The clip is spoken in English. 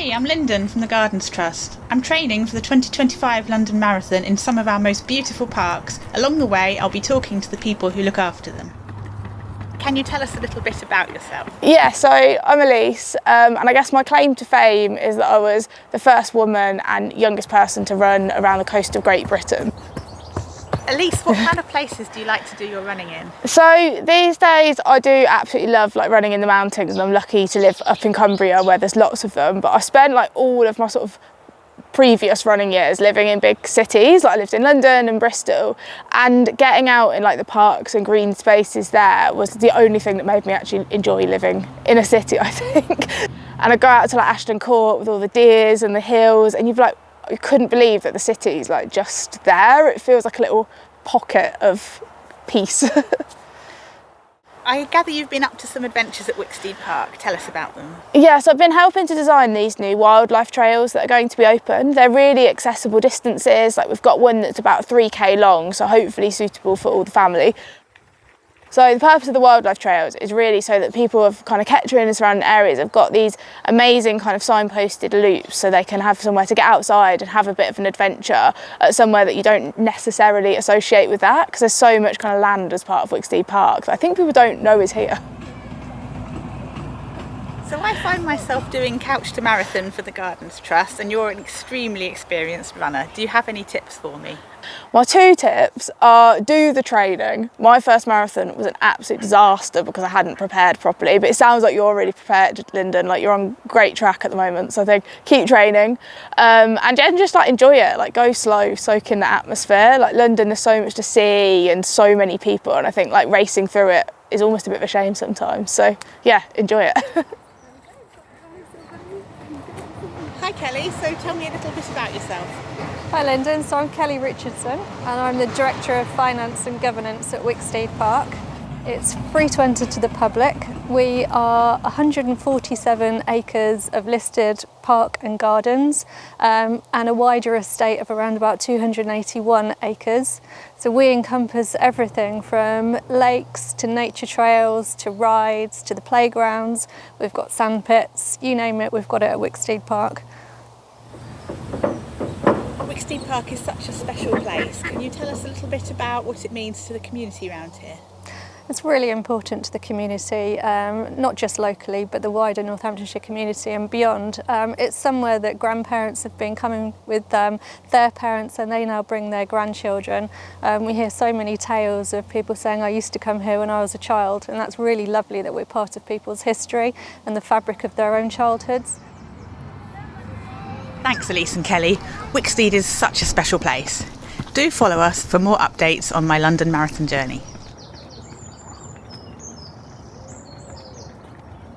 Hey, I'm Linden from the Gardens Trust. I'm training for the 2025 London Marathon in some of our most beautiful parks. Along the way, I'll be talking to the people who look after them. Can you tell us a little bit about yourself? Yeah, so I'm Elise, and I guess my claim to fame is that I was the first woman and youngest person to run around the coast of Great Britain. Elise, what kind of places do you like to do your running in? So these days I do absolutely love running in the mountains, and I'm lucky to live up in Cumbria where there's lots of them, but I spent all of my sort of previous running years living in big cities. I lived in London and Bristol, and getting out in the parks and green spaces there was the only thing that made me actually enjoy living in a city, I think. And I go out to Ashton Court with all the deers and the hills, and you couldn't believe that the city's just there. It feels like a little pocket of peace. I gather you've been up to some adventures at Wicksteed Park. Tell us about them. Yes, I've been helping to design these new wildlife trails that are going to be open. They're really accessible distances. We've got one that's about 3k long, so hopefully suitable for all the family. So the purpose of the wildlife trails is really so that people of Kettering and surrounding areas have got these amazing signposted loops, so they can have somewhere to get outside and have a bit of an adventure at somewhere that you don't necessarily associate with that, because there's so much land as part of Wicksteed Park that I think people don't know is here. So I find myself doing Couch to Marathon for the Gardens Trust, and you're an extremely experienced runner. Do you have any tips for me? My two tips are: do the training. My first marathon was an absolute disaster because I hadn't prepared properly, but it sounds like you're really prepared, Linden. You're on great track at the moment, so I think keep training, and then just enjoy it. Go slow, soak in the atmosphere. London, there's so much to see and so many people, and I think racing through it is almost a bit of a shame sometimes. So yeah, enjoy it. Hi Kelly, so tell me a little bit about yourself. Hi Linden, so I'm Kelly Richardson and I'm the Director of Finance and Governance at Wicksteed Park. It's free to enter to the public. We are 147 acres of listed park and gardens, and a wider estate of around about 281 acres. So we encompass everything from lakes to nature trails to rides to the playgrounds. We've got sand pits, you name it, we've got it at Wicksteed Park. Wicksteed Park is such a special place. Can you tell us a little bit about what it means to the community around here? It's really important to the community, not just locally, but the wider Northamptonshire community and beyond. It's somewhere that grandparents have been coming with their parents, and they now bring their grandchildren. We hear so many tales of people saying, I used to come here when I was a child, and that's really lovely that we're part of people's history and the fabric of their own childhoods. Thanks Elise and Kelly. Wicksteed is such a special place. Do follow us for more updates on my London Marathon journey.